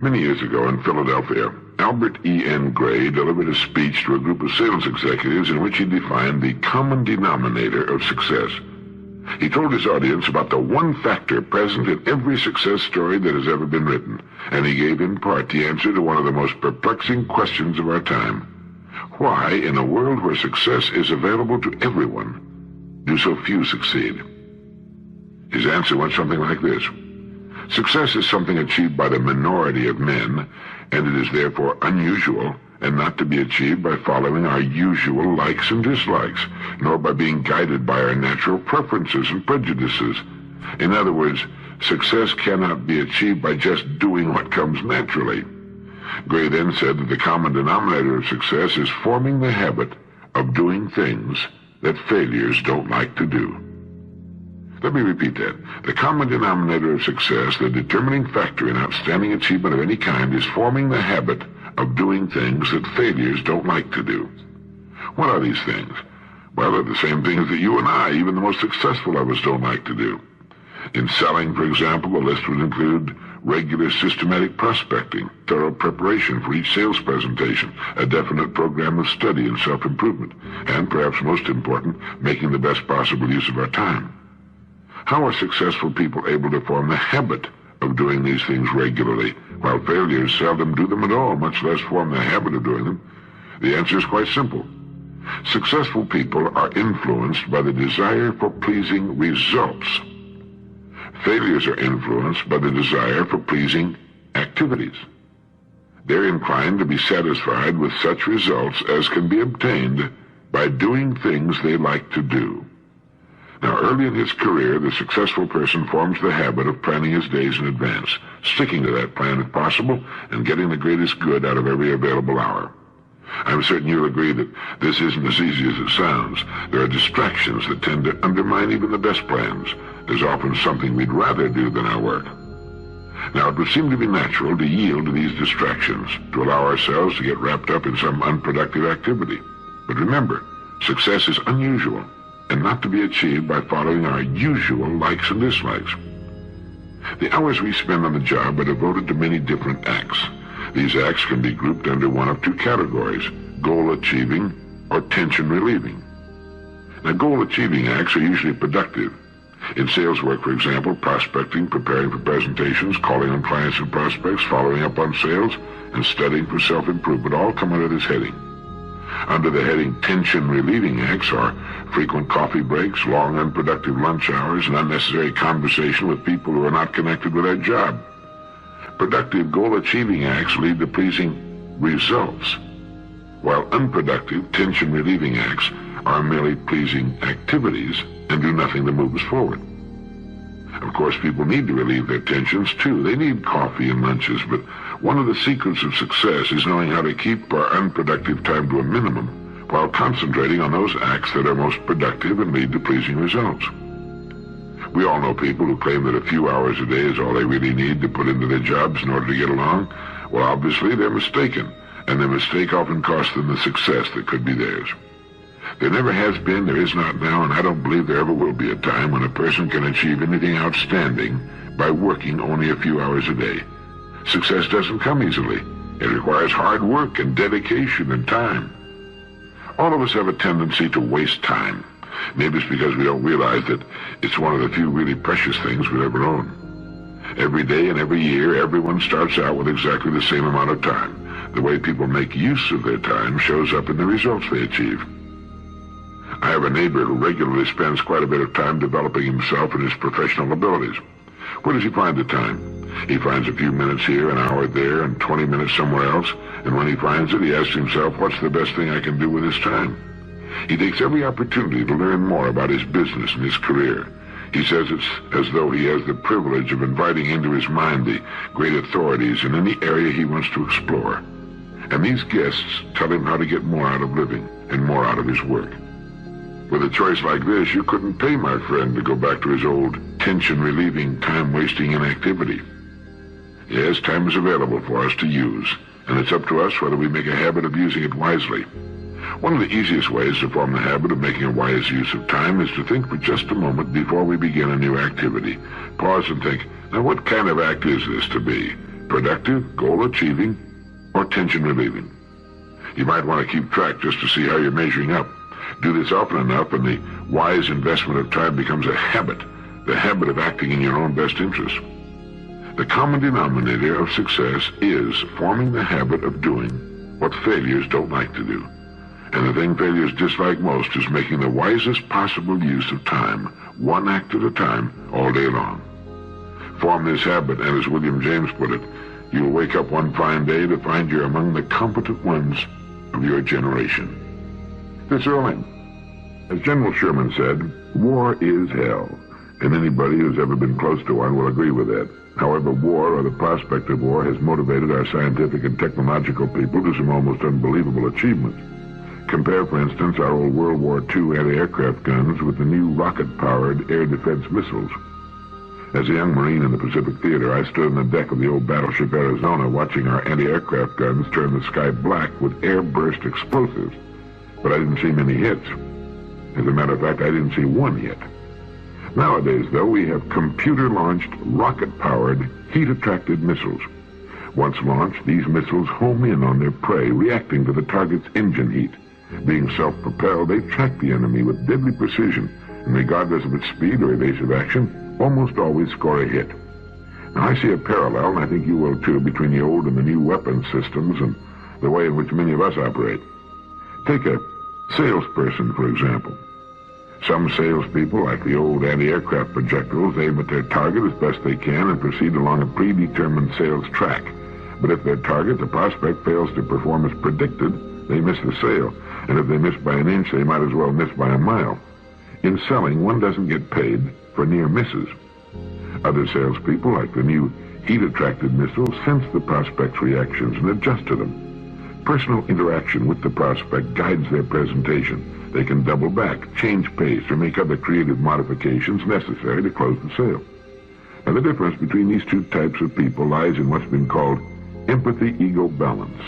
Many years ago in Philadelphia, Albert E.N. Gray delivered a speech to a group of sales executives in which he defined the common denominator of success. He told his audience about the one factor present in every success story that has ever been written, and he gave in part the answer to one of the most perplexing questions of our time. Why, in a world where success is available to everyone, do so few succeed? His answer went something like this. Success is something achieved by the minority of men, and it is therefore unusual and not to be achieved by following our usual likes and dislikes, nor by being guided by our natural preferences and prejudices. In other words, success cannot be achieved by just doing what comes naturally. Gray then said that the common denominator of success is forming the habit of doing things that failures don't like to do. Let me repeat that. The common denominator of success, the determining factor in outstanding achievement of any kind, is forming the habit of doing things that failures don't like to do. What are these things? Well, they're the same things that you and I, even the most successful of us, don't like to do. In selling, for example, the list would include regular systematic prospecting, thorough preparation for each sales presentation, a definite program of study and self-improvement, and, perhaps most important, making the best possible use of our time. How are successful people able to form the habit of doing these things regularly, while failures seldom do them at all, much less form the habit of doing them? The answer is quite simple. Successful people are influenced by the desire for pleasing results. Failures are influenced by the desire for pleasing activities. They're inclined to be satisfied with such results as can be obtained by doing things they like to do. Now, early in his career, the successful person forms the habit of planning his days in advance, sticking to that plan if possible, and getting the greatest good out of every available hour. I'm certain you'll agree that this isn't as easy as it sounds. There are distractions that tend to undermine even the best plans. There's often something we'd rather do than our work. Now, it would seem to be natural to yield to these distractions, to allow ourselves to get wrapped up in some unproductive activity. But remember, success is unusual, and not to be achieved by following our usual likes and dislikes. The hours we spend on the job are devoted to many different acts. These acts can be grouped under one of two categories, goal-achieving or tension-relieving. Now, goal-achieving acts are usually productive. In sales work, for example, prospecting, preparing for presentations, calling on clients and prospects, following up on sales, and studying for self-improvement all come under this heading. Under the heading tension-relieving acts are frequent coffee breaks, long unproductive lunch hours, and unnecessary conversation with people who are not connected with their job. Productive goal-achieving acts lead to pleasing results, while unproductive tension-relieving acts are merely pleasing activities and do nothing to move us forward. Of course, people need to relieve their tensions, too. They need coffee and lunches, but one of the secrets of success is knowing how to keep our unproductive time to a minimum while concentrating on those acts that are most productive and lead to pleasing results. We all know people who claim that a few hours a day is all they really need to put into their jobs in order to get along. Well, obviously, they're mistaken, and their mistake often costs them the success that could be theirs. There never has been, there is not now, and I don't believe there ever will be a time when a person can achieve anything outstanding by working only a few hours a day. Success doesn't come easily. It requires hard work and dedication and time. All of us have a tendency to waste time. Maybe it's because we don't realize that it's one of the few really precious things we'll ever own. Every day and every year, everyone starts out with exactly the same amount of time. The way people make use of their time shows up in the results they achieve. I have a neighbor who regularly spends quite a bit of time developing himself and his professional abilities. Where does he find the time? He finds a few minutes here, an hour there, and 20 minutes somewhere else, and when he finds it, he asks himself, what's the best thing I can do with this time? He takes every opportunity to learn more about his business and his career. He says it's as though he has the privilege of inviting into his mind the great authorities in any area he wants to explore. And these guests tell him how to get more out of living and more out of his work. With a choice like this, you couldn't pay my friend to go back to his old tension-relieving, time-wasting inactivity. Yes, time is available for us to use, and it's up to us whether we make a habit of using it wisely. One of the easiest ways to form the habit of making a wise use of time is to think for just a moment before we begin a new activity. Pause and think, now what kind of act is this to be? productive, goal-achieving, or tension-relieving. You might want to keep track just to see how you're measuring up. Do this often enough, and the wise investment of time becomes a habit, the habit of acting in your own best interest. The common denominator of success is forming the habit of doing what failures don't like to do. And the thing failures dislike most is making the wisest possible use of time, one act at a time, all day long. Form this habit, and as William James put it, you'll wake up one fine day to find you're among the competent ones of your generation. This early. As General Sherman said, war is hell, and anybody who's ever been close to one will agree with that. However, war, or the prospect of war, has motivated our scientific and technological people to some almost unbelievable achievements. Compare, for instance, our old World War II anti-aircraft guns with the new rocket-powered air defense missiles. As a young Marine in the Pacific Theater, I stood on the deck of the old battleship Arizona watching our anti-aircraft guns turn the sky black with air-burst explosives. But I didn't see many hits. As a matter of fact, I didn't see one hit. Nowadays, though, we have computer-launched, rocket-powered, heat-attracted missiles. Once launched, these missiles home in on their prey, reacting to the target's engine heat. Being self-propelled, they track the enemy with deadly precision, and regardless of its speed or evasive action, almost always score a hit. Now, I see a parallel, and I think you will too, between the old and the new weapons systems and the way in which many of us operate. Take a salesperson, for example. Some salespeople, like the old anti-aircraft projectiles, aim at their target as best they can and proceed along a predetermined sales track. But if their target, the prospect, fails to perform as predicted, they miss the sale. And if they miss by an inch, they might as well miss by a mile. In selling, one doesn't get paid for near misses. Other salespeople, like the new heat-attracted missiles, sense the prospect's reactions and adjust to them. Personal interaction with the prospect guides their presentation. They can double back, change pace, or make other creative modifications necessary to close the sale. Now, the difference between these two types of people lies in what's been called empathy-ego balance.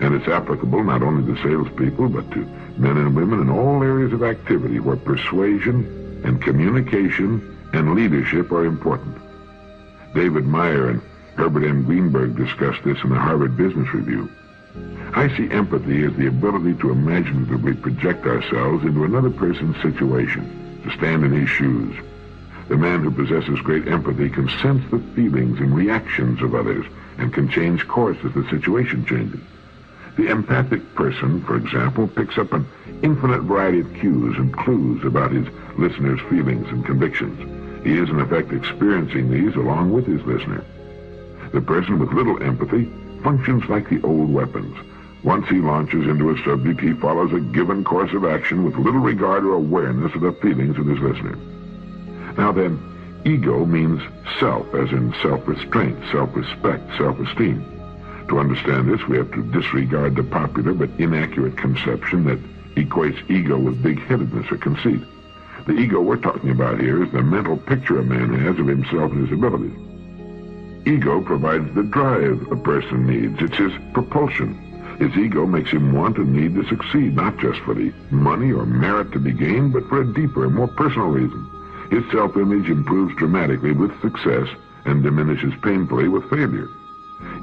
And it's applicable not only to salespeople, but to men and women in all areas of activity where persuasion and communication and leadership are important. David Meyer and Herbert M. Greenberg discussed this in the Harvard Business Review. I see empathy as the ability to imaginatively project ourselves into another person's situation, to stand in his shoes. The man who possesses great empathy can sense the feelings and reactions of others and can change course as the situation changes. The empathic person, for example, picks up an infinite variety of cues and clues about his listener's feelings and convictions. He is, in effect, experiencing these along with his listener. The person with little empathy functions like the old weapons. Once he launches into a subject, he follows a given course of action with little regard or awareness of the feelings of his listener. Now then, ego means self, as in self-restraint, self-respect, self-esteem. To understand this, we have to disregard the popular but inaccurate conception that equates ego with big-headedness or conceit. The ego we're talking about here is the mental picture a man has of himself and his abilities. Ego provides the drive a person needs. It's his propulsion. His ego makes him want and need to succeed, not just for the money or merit to be gained, but for a deeper and more personal reason. His self-image improves dramatically with success and diminishes painfully with failure.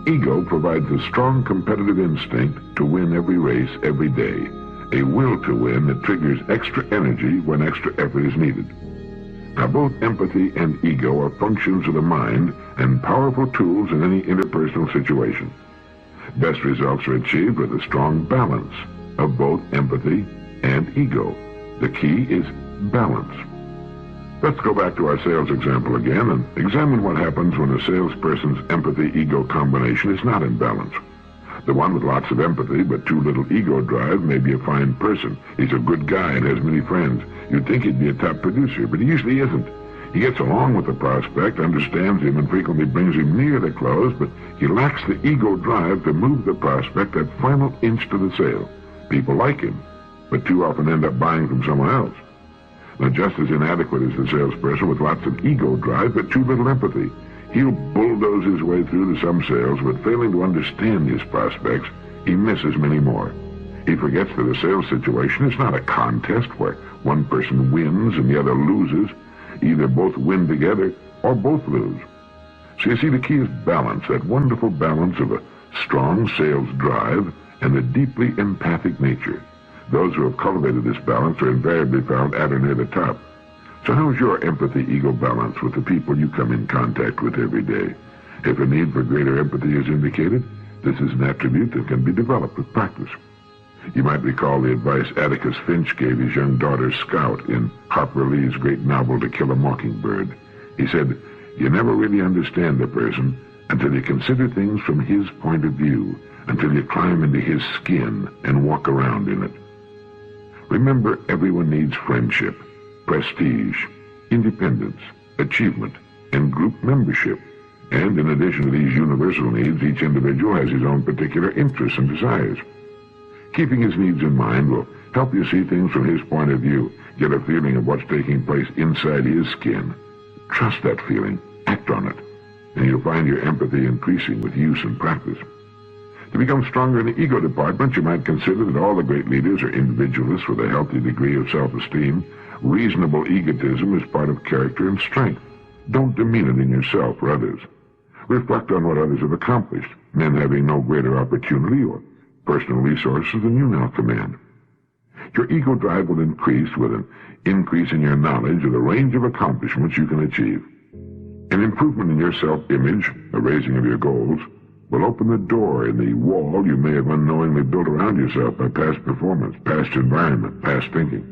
Ego provides a strong competitive instinct to win every race every day, a will to win that triggers extra energy when extra effort is needed. Now, both empathy and ego are functions of the mind and powerful tools in any interpersonal situation. Best results are achieved with a strong balance of both empathy and ego. The key is balance. Let's go back to our sales example again and examine what happens when a salesperson's empathy-ego combination is not in balance. The one with lots of empathy but too little ego drive may be a fine person. He's a good guy and has many friends. You'd think he'd be a top producer, but he usually isn't. He gets along with the prospect, understands him, and frequently brings him near the close, but he lacks the ego drive to move the prospect that final inch to the sale. People like him, but too often end up buying from someone else. Now, just as inadequate is the salesperson with lots of ego drive but too little empathy. He'll bulldoze his way through to some sales, but failing to understand his prospects, he misses many more. He forgets that a sales situation is not a contest where one person wins and the other loses. Either both win together or both lose. So you see, the key is balance, that wonderful balance of a strong sales drive and a deeply empathic nature. Those who have cultivated this balance are invariably found at or near the top. So how's your empathy-ego balance with the people you come in contact with every day? If a need for greater empathy is indicated, this is an attribute that can be developed with practice. You might recall the advice Atticus Finch gave his young daughter Scout in Harper Lee's great novel To Kill a Mockingbird. He said, "You never really understand a person until you consider things from his point of view, until you climb into his skin and walk around in it." Remember, everyone needs friendship, prestige, independence, achievement, and group membership. And in addition to these universal needs, each individual has his own particular interests and desires. Keeping his needs in mind will help you see things from his point of view, get a feeling of what's taking place inside his skin. Trust that feeling, act on it, and you'll find your empathy increasing with use and practice. To become stronger in the ego department, you might consider that all the great leaders are individualists with a healthy degree of self-esteem. Reasonable egotism is part of character and strength. Don't demean it in yourself or others. Reflect on what others have accomplished, men having no greater opportunity or personal resources than you now command. Your ego drive will increase with an increase in your knowledge of the range of accomplishments you can achieve. An improvement in your self-image, a raising of your goals, will open the door in the wall you may have unknowingly built around yourself by past performance, past environment, past thinking.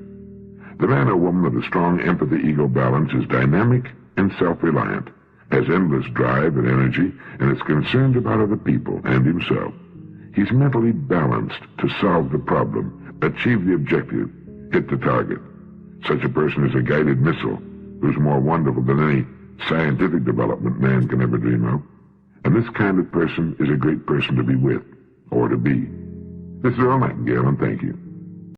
The man or woman with a strong empathy-ego balance is dynamic and self-reliant, has endless drive and energy, and is concerned about other people and himself. He's mentally balanced to solve the problem, achieve the objective, hit the target. Such a person is a guided missile who's more wonderful than any scientific development man can ever dream of. And this kind of person is a great person to be with, or to be. This is Earl Nightingale, and thank you.